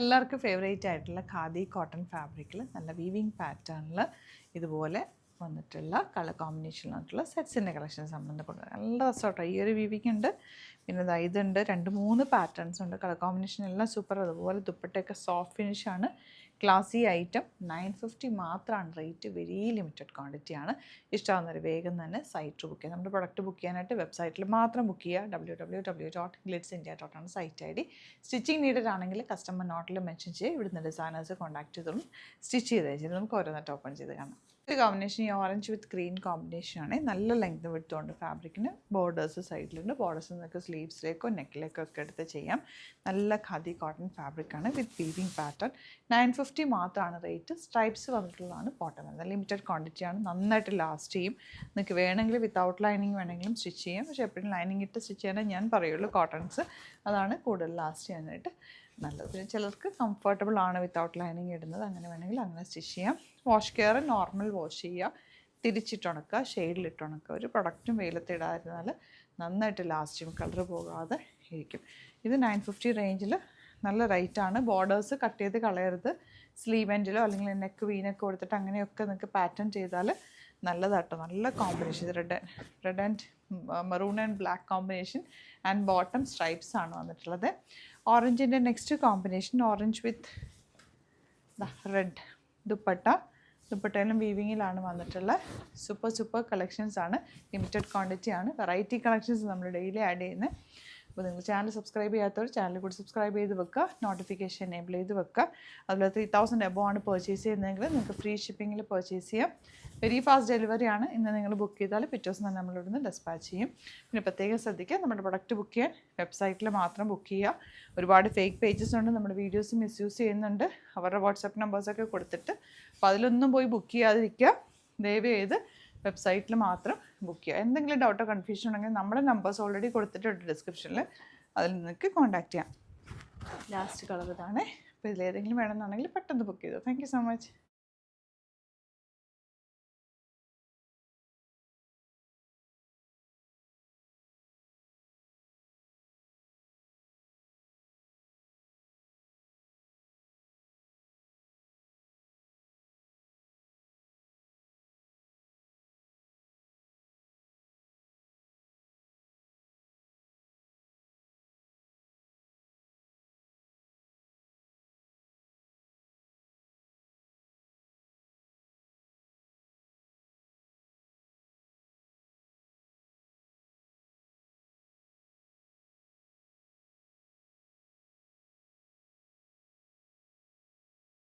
എല്ലാവർക്കും ഫേവറേറ്റ് ആയിട്ടുള്ള ഖാദി കോട്ടൺ ഫാബ്രിക്കിൽ നല്ല വീവിങ് പാറ്റേണിൽ ഇതുപോലെ വന്നിട്ടുള്ള കളർ കോമ്പിനേഷനിലായിട്ടുള്ള സെറ്റ്സിൻ്റെ കളക്ഷൻസ് നമ്മൾ കൊണ്ടുവരാം. നല്ല രസമാട്ടോ. ഈ ഒരു വീവിങ് ഉണ്ട്, പിന്നെ ഇതുണ്ട്, 2-3 പാറ്റേൺസ് ഉണ്ട്. കളർ കോമ്പിനേഷൻ എല്ലാം സൂപ്പർ. അതുപോലെ ദുപ്പട്ടയൊക്കെ സോഫ്റ്റ് ഫിനിഷാണ്. ക്ലാസി ഐറ്റം. 950 മാത്രമാണ് റേറ്റ്. വെരി ലിമിറ്റഡ് ക്വാണ്ടിറ്റി ആണ്. ഇഷ്ടമാകുന്നവർ വേഗം തന്നെ സൈറ്റ് ബുക്ക് ചെയ്യുക. നമ്മുടെ പ്രൊഡക്റ്റ് ബുക്ക് ചെയ്യാനായിട്ട് വെബ്സൈറ്റിൽ മാത്രം ബുക്ക് ചെയ്യുക. www.glitzindia.com site ID. Stitching needed ആണെങ്കിൽ കസ്റ്റമർ നോട്ടിൽ മെൻഷൻ ചെയ്യുക. ഇവിടുന്ന് ഡിസൈനേഴ്സ് കോൺടാക്ട് ചെയ്തോളും സ്റ്റിച്ച് ചെയ്ത് വെച്ചിട്ട് നമുക്ക് ഓരോന്നായിട്ട് ഓപ്പൺ ചെയ്ത് കാണാം. ഒരു കോമ്പിനേഷൻ ഈ ഓറഞ്ച് വിത്ത് ഗ്രീൻ കോമ്പിനേഷനാണ്. നല്ല ലെങ്ത് വിട്ടുകൊണ്ട് ഫാബ്രിക്കിന് ബോർഡേഴ്സ് സൈഡിലുണ്ട്. ബോർഡേഴ്സ് നിങ്ങൾക്ക് സ്ലീവ്സിലേക്കോ നെക്കിലേക്കോ ഒക്കെ എടുത്ത് ചെയ്യാം. നല്ല ഖാദി കോട്ടൺ ഫാബ്രിക്കാണ് വിത്ത് വീവിങ് പാറ്റേൺ. 950 മാത്രമാണ് റേറ്റ്. സ്ട്രൈപ്സ് വന്നിട്ടുള്ളതാണ് ബോട്ടം വരുന്നത്. ലിമിറ്റഡ് ക്വാണ്ടിറ്റിയാണ്. നന്നായിട്ട് ലാസ്റ്റ് ചെയ്യും. നിങ്ങൾക്ക് വേണമെങ്കിൽ വിത്തൗട്ട് ലൈനിങ് വേണമെങ്കിലും സ്റ്റിച്ച് ചെയ്യാം. പക്ഷേ എപ്പോഴും ലൈനിങ് ഇട്ട് സ്റ്റിച്ച് ചെയ്യാനേ ഞാൻ പറയുള്ളൂ. കോട്ടൺസ് അതാണ് കൂടുതൽ ലാസ്റ്റ് ചെയ്യാനായിട്ട് നല്ലത്. പിന്നെ ചിലർക്ക് കംഫർട്ടബിൾ ആണ് വിത്തൗട്ട് ലൈനിങ് ഇടുന്നത്. അങ്ങനെ വേണമെങ്കിൽ അങ്ങനെ സ്റ്റിച്ച് ചെയ്യാം. വാഷ് കെയർ നോർമൽ വാഷ് ചെയ്യുക, തിരിച്ചിട്ടുണക്കുക, ഷെയ്ഡിലിട്ടുണക്കുക. ഒരു പ്രൊഡക്റ്റും വെയിലത്തിടാതിരുന്നാൽ നന്നായിട്ട് ലാസ്റ്റ് ചെയ്യും, കളർ പോകാതെ ഇരിക്കും. ഇത് 950 റേഞ്ചിൽ നല്ല റേറ്റാണ്. ബോർഡേഴ്സ് കട്ട് ചെയ്ത് കളയരുത്. സ്ലീവ് എൻഡിലോ അല്ലെങ്കിൽ നെക്ക് വീനൊക്കെ കൊടുത്തിട്ട് അങ്ങനെയൊക്കെ നിങ്ങൾക്ക് പാറ്റേൺ ചെയ്താൽ നല്ലതാട്ടോ. നല്ല കോമ്പിനേഷൻ. ഇത് red and maroon and black combination and bottom stripes ആണ് വന്നിട്ടുള്ളത്. ഓറഞ്ചിൻ്റെ next combination orange with red ദുപ്പട്ടയിലും വീവിങ്ങിലാണ് വന്നിട്ടുള്ള സൂപ്പർ കളക്ഷൻസ് ആണ്. ലിമിറ്റഡ് ക്വാണ്ടിറ്റി ആണ്. വെറൈറ്റി കളക്ഷൻസ് നമ്മൾ ഡെയിലി ആഡ് ചെയ്യുന്നത്. അപ്പോൾ നിങ്ങൾ ചാനൽ സബ്സ്ക്രൈബ് ചെയ്യാത്തവർ ചാനൽ കൂടി സബ്സ്ക്രൈബ് ചെയ്ത് വെക്കുക. നോട്ടിഫിക്കേഷൻ എനേബിൾ ചെയ്ത് വെക്കുക. അതുപോലെ 3000 എബോ ആണ് പർച്ചേസ് ചെയ്യുന്നതെങ്കിൽ നിങ്ങൾക്ക് ഫ്രീ ഷിപ്പിങ്ങിൽ പർച്ചേസ് ചെയ്യാം. വെരി ഫാസ്റ്റ് ഡെലിവറി ആണ്. ഇന്ന് നിങ്ങൾ ബുക്ക് ചെയ്താൽ പിറ്റേ ദിവസം തന്നെ നമ്മളിവിടുന്ന് ഡെസ്പാച്ച് ചെയ്യും. പിന്നെ പ്രത്യേകം ശ്രദ്ധിക്കുക, നമ്മുടെ പ്രൊഡക്റ്റ് ബുക്ക് ചെയ്യാൻ വെബ്സൈറ്റിൽ മാത്രം ബുക്ക് ചെയ്യുക. ഒരുപാട് ഫേക്ക് പേജസ് ഉണ്ട്, നമ്മുടെ വീഡിയോസ് മിസ്യൂസ് ചെയ്യുന്നുണ്ട്. അവരുടെ വാട്സാപ്പ് നമ്പേഴ്സൊക്കെ കൊടുത്തിട്ട് അപ്പോൾ അതിലൊന്നും പോയി ബുക്ക് ചെയ്യാതിരിക്കുക. ദയവ് ചെയ്ത് വെബ്സൈറ്റിൽ മാത്രം ബുക്ക് ചെയ്യുക. എന്തെങ്കിലും ഡൗട്ടോ കൺഫ്യൂഷൻ ഉണ്ടെങ്കിൽ നമ്മുടെ നമ്പേഴ്സ് ഓൾറെഡി കൊടുത്തിട്ടുണ്ട് ഡിസ്ക്രിപ്ഷനിൽ. അതിൽ നിങ്ങൾക്ക് കോൺടാക്ട് ചെയ്യാം. ലാസ്റ്റ് കളർ ഇതാണ്. അപ്പോൾ ഇതിലേതെങ്കിലും വേണമെന്നുണ്ടെങ്കിൽ പെട്ടെന്ന് ബുക്ക് ചെയ്തു. Thank you so much.